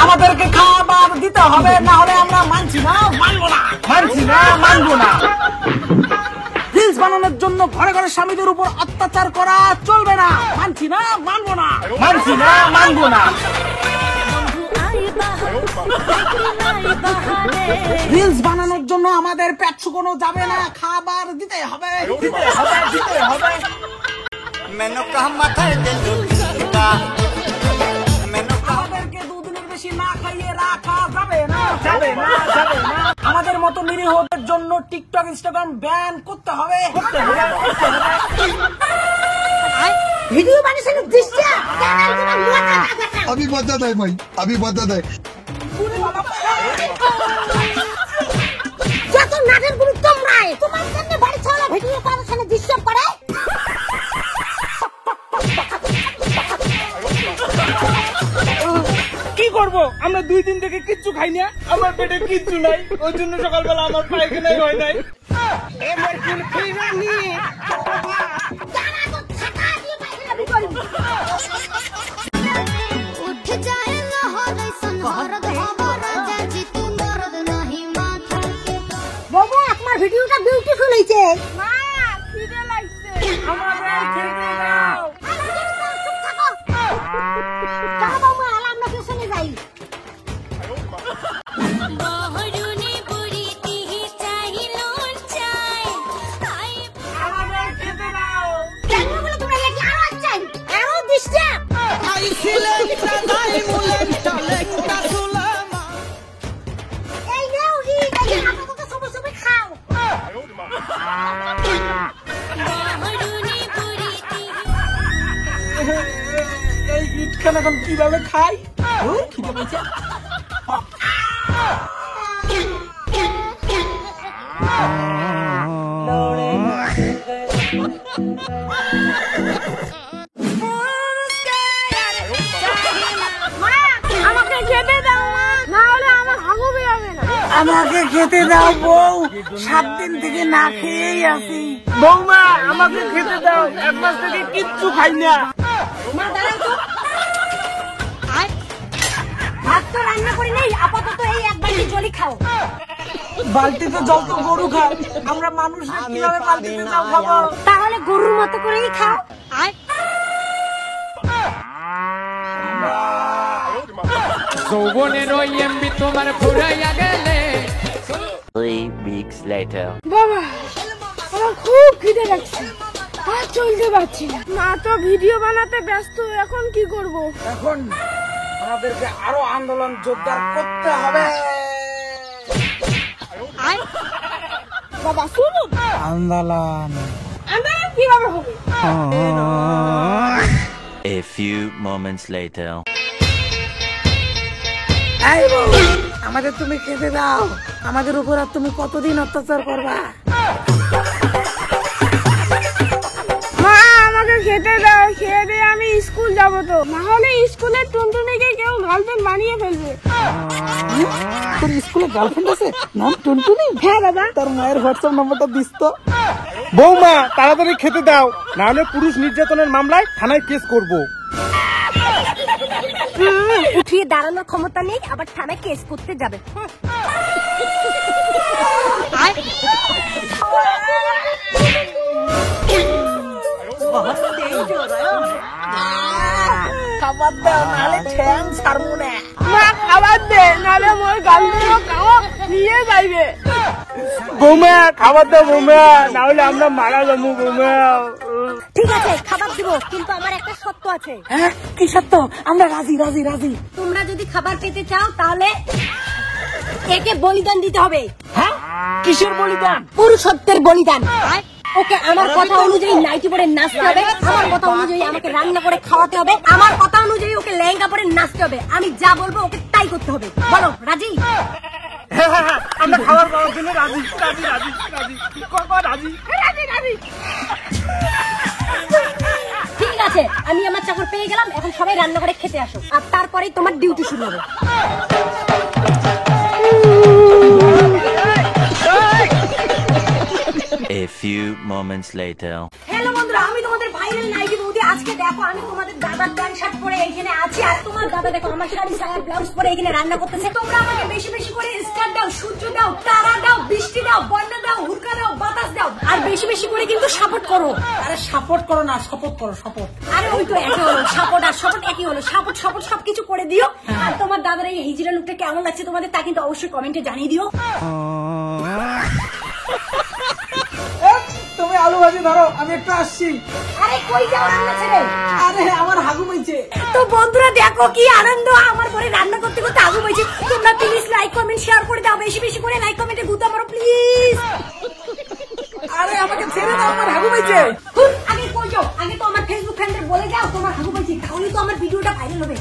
আমাদেরকে খাবার দিতে হবে, না হলে আমরা মানছি না, মানবো না, মানছি না, মানবো না। রিলস বানানোর জন্য ঘরে ঘরে স্বামীদের উপর অত্যাচার করা চলবে না, মানছি না, মানবো না, মানছি না, মানবো না। রিলস বানানোর জন্য আমাদের পেট শুকানো যাবে না, খাবার দিতে হবে, দিতে হবে, দিতে হবে। আমাদেরকে দুদিনের বেশি না খাইয়ে রাখা যাবে না, যাবে না, যাবে না। আমাদের মতো নিরীহদের জন্য টিকটক ইনস্টাগ্রাম ব্যান করতে হবে, করতে হবে, করতে হবে। ভিডিও বানিয়েছে দৃষ্টি अभी बता दे भाई, अभी बता दे। যত নাটের গুরু তোমরাই তোমার জন্য বাড়ি ছাড়া ভিডিও বানানোর ডিস্টার্ব করে। কি করব? আমরা 2 দিন থেকে কিচ্ছু খাই না, আমার পেটে কিচ্ছু নাই, ওই জন্য সকালবেলা আমার পায়খানাই হয় নাই। এবার কোন ফিরানি তারা তো ছাতা দিয়ে পায়খানা বিকরি উঠ যায় না হলে সনহরদ হবার জাজি তুই মরদ নাহি মাথা বাবা আপনার ভিডিওটা বিউটিফুল হইছে। মা খিদে লাগছে, আমাদের খেতে দাও। এই ইটখানা এখন কিভাবে খাই? খিদে পেয়েছে। আমাকে খেতে দাও না হলে আমার হাগু বেরোবে না। আমাকে খেতে দাও বউ, 7 দিন থেকে না খেয়েই আছি। বৌমা আমাকে খেতে দাও, 1 মাস থেকে কিচ্ছু খাই না। মা দাঁড়াও তো, ভাত তো রান্না করি নাই, আপাতত এই এক বালতি জলই খাও। বালতিতে জল তো গরু খায়, আমরা মানুষ কিভাবে বালতিতে জল খাবো? তাহলে গরুর মতো করেই খাও। যৌবনের ওই এমবি তোমার ফুরাইয়া গেলে 3 weeks later বাবা আমার খুব খিদে লাগছে, আর চলতে পারছি না। মা তো ভিডিও বানাতে ব্যস্ত, এখন কি করব? এখন আমাদেরকে আরো আন্দোলন জোরদার করতে হবে। বাবা শুনুন, আন্দোলন আন্দোলন কিভাবে হবে? A few moments later এই বউ, আমাদের তুমি খেতে দাও, আমাদের উপর আর তুমি কতদিন অত্যাচার করবা? মা আমাকে খেতে দাও, খেয়ে দিয়ে আমি স্কুল যাবো, তো না হলে স্কুলের টুনটুনিকে কেউ গার্লফ্রেন্ড বানিয়ে ফেলবে। তোর স্কুলে গার্লফ্রেন্ড আছে, নাম টুনটুনি? হ্যাঁ বাবা। তোর মায়ের হোয়াটসঅ্যাপ নম্বরটা দিস তো। বৌমা তাড়াতাড়ি খেতে দাও, না হলে পুরুষ নির্যাতনের মামলায় থানায় কেস করব। উঠিয়ে দাঁড়ানোর ক্ষমতা নেই, আবার থানায় কেস করতে যাবে। খাবার দাও, নাহলে ঠ্যাং ছাড়বো না। মা খাবার দে, নাহলে মোর গার্লফ্রেন্ড খাওয়া নিয়ে যাইবে। বৌমা খাবার দাও বৌমা, না হলে আমরা মারা যাবো বৌমা। ঠিক আছে খাবার দিব, কিন্তু আমার একটা শর্ত আছে। হ্যাঁ কি সত্য? আমরা রাজি, রাজি, রাজি। তোমরা যদি খাবার পেতে চাও তাহলে একে বলিদান দিতে হবে। হ্যাঁ কিসের বলিদান? পুরুষত্বের বলিদান। ওকে আমার কথা অনুযায়ী নাইটি পরে নাচতে হবে, আমার কথা অনুযায়ী আমাকে রান্না করে খাওয়াতে হবে, আমার কথা অনুযায়ী ওকে লেহেঙ্গা পরে নাচতে হবে। আমি যা বলবো ওকে তাই করতে হবে। বলো রাজি? হ্যাঁ আমরা খাবার পাওয়ার জন্য রাজি, রাজি, রাজি, রাজি, রাজি, রাজি, রাজি। ঠিক আছে আমি আমার চাকর পেয়ে গেলাম, এখন সবাই রান্না করে খেতে আসো, আর তারপরেই তোমার ডিউটি শুরু হবে। A few moments later hello বন্ধুরা, আমি তোমাদের ভাইরাল দেখো আমি তোমাদের দাদার প্যান্ট শার্ট পরে এখানে আছি, আর তোমার দাদা দেখো আমার শাড়ি সায়া ব্লাউজ পরে এখানে রান্না করতেছে। তোমরা আমাকে বেশি বেশি করে স্টার দাও, সূর্য দাও, তারা দাও, বৃষ্টি দাও, বন্যা দাও, হুরকা দাও, বাতাস দাও, আর বেশি বেশি করে কিন্তু সাপোর্ট করো। আরে সাপোর্ট করো না, সাপোর্ট করো, সাপোর্ট। আরে ওই তো একই হলো, সাপোর্ট আর সাপোর্ট একই হলো, সাপোর্ট সাপোর্ট সবকিছু করে দিও। আর তোমার দাদার এই হিজড়া লুকটা কেমন লাগছে তোমাদের তা কিন্তু অবশ্যই কমেন্টে জানিয়ে দিও। তুমি আলু ভাজি ধরো, আমি একটু আসছি। আরে কই যাও রান্না ছেড়ে? আরে আমার হাগু পাইছে। তো বন্ধুরা দেখো কি আনন্দ, আমার পরে রান্না করতে করতে আগুন হয়েছে। তোমরা প্লিজ লাইক কমেন্ট শেয়ার করে দাও, বেশি বেশি করে লাইক কমেন্টে গুতা মারো প্লিজ। আরে আমাকে ছেড়ে দাও, আমার হাগু পাইছে। আগে কই যাও, আগে তো আমার ফেসবুক ফ্রেন্ডদের বলে যাও তোমার হাগু পাইছে, তাহলে তো আমার ভিডিওটা ভাইরাল হবে।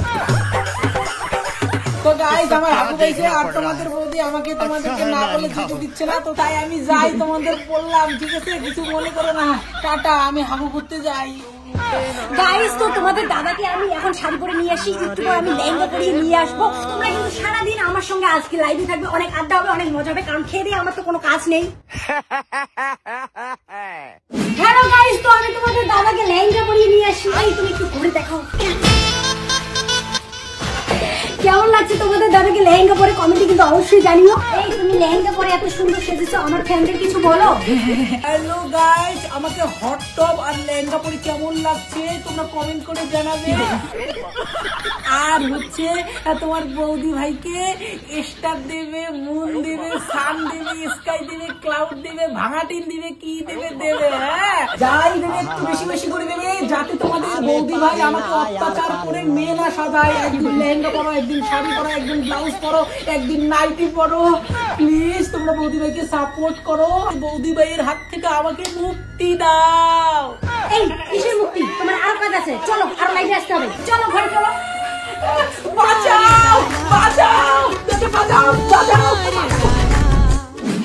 তো গাইস আমার হাগু পাইছে, আর তোমাদের বৌদি আমাকে তোমাদেরকে না বলে যেতে দিচ্ছে না, তো তাই আমি যাই, তোমাদের বললাম, ঠিক আছে? কিছু মনে করো না, টাটা, আমি হাগু করতে যাই। গাইস তো তোমাদের দাদাকে আমি এখন শাড়ি পরে নিয়ে আসি, একটু পরে আমি লেহেঙ্গা পরিয়ে নিয়ে আসবো। তোমরা কিন্তু সারাদিন আমার সঙ্গে আজকে লাইভে থাকবে, অনেক আড্ডা হবে, অনেক মজা হবে, কারণ খেয়ে দিয়ে আমার তো কোনো কাজ নেই। হ্যালো গাইস, তো আমি তোমাদের দাদাকে লেহেঙ্গা পরিয়ে নিয়ে আসি। এই তুমি একটু ঘুরে দেখো কেমন লাগছে তোমাদের দাদাকে লেহেঙ্গা পরে, কমেন্টে কিন্তু অবশ্যই জানিও। এই তুমি লেহেঙ্গা পরে এত সুন্দর সেজেছো, আমার ফ্যানদের কিছু বলো। হ্যালো গাইস, আমাকে হট টপ আর লেহেঙ্গা পরে কেমন লাগছে তোমরা কমেন্ট করে জানাবে। আর হচ্ছে তোমার বৌদি ভাইকে স্টার দেবে, মুন দেবে, সান দেবে, স্কাই দেবে, ক্লাউড দেবে, ভাঙাটিন দেবে, কি দেবে দেবে, হ্যাঁ যাই দেবে একটু বেশি বেশি করে দেবে, যাতে তোমাদের বৌদি ভাই আমাকে অত্যাচার করে মেয়ে না সাজায়। একদিন লেহেঙ্গা পরো, একদিন শাড়ি পরো, একদিন ব্লাউজ পরো, একদিন নাইটি পরো। প্লিজ তোমরা বৌদি ভাইকে সাপোর্ট করো, বৌদি ভাইয়ের হাত থেকে আমাকে মুক্তি দাও। এই কিসের মুক্তি? তোমার আর কাজ আছে, চলো আর লাইভে আসতে হবে, চলো ঘরে চলো। বাঁচাও বাঁচাও বাঁচাও বাঁচাও।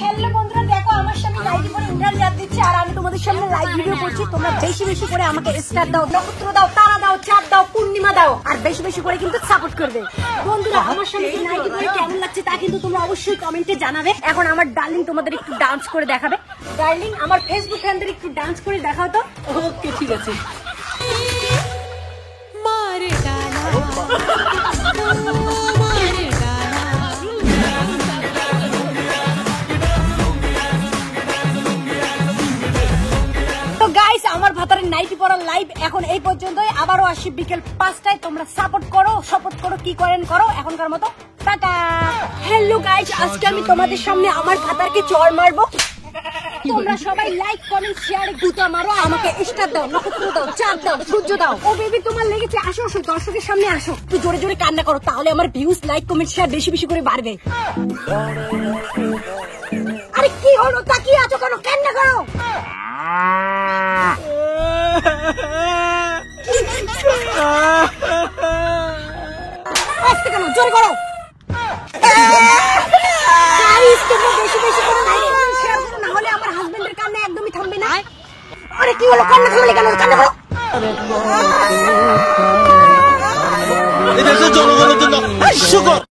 হ্যালো বন্ধুরা, দেখো আমার সামনে লাইভে পরে ইন্টারভিউ দিচ্ছে, আর আমি তোমাদের সামনে লাইভ ভিডিও করছি। তোমরা বেশি বেশি করে আমাকে স্টার দাও, নক্ষত্র দাও, তারা দাও, চাঁদ দাও, পূর্ণিমা দাও, আর বেশি বেশি করে কিন্তু সাপোর্ট করবে। বন্ধুরা আমার সামনে লাইভ পরে কেমন লাগছে তা কিন্তু তোমরা অবশ্যই কমেন্টে জানাবে। এখন আমার ডার্লিং তোমাদের একটু ডান্স করে দেখাবে। ডার্লিং আমার ফেসবুক ফ্রেন্ডদের একটু ডান্স করে দেখাও তো। ওকে ঠিক আছে। গাইস আমার ভাতারের নাইটি পরার লাইভ এখন এই পর্যন্তই, আবারও আসি বিকেল 5টায়। তোমরা সাপোর্ট করো, কি করেন করো। এখনকার মতো টাটা। হ্যালো গাইস, আজকে আমি তোমাদের সামনে আমার ভাতারকে চড় মারবো। তোমরা সবাই লাইক কমেন্ট শেয়ারে গুতা মারো, আমাকে স্টার দাও, নক্ষত্র দাও, চাঁদ দাও, সূর্য দাও। ও বেবি তোমার লেগেছে, আসো আসো দর্শকের সামনে আসো, তুই জোরে জোরে কান্না করো, তাহলে আমার ভিউজ, লাইক কমেন্ট শেয়ার বেশি বেশি করে বাড়বে। আরে কি হলো, তাকিয়ে আছো কেন? কান্না করো। আস্তে কেন, জোরে করো। গাইস তোমরা বেশি বেশি করে লাইক কমেন্ট শেয়ার করো, না হলে আমার হাজবেন্ডের কান্না একদমই থামবে না। আরে কি হলো, কান্না থামলে কেন? কান্না করো। এই দেশের জনগণের জন্য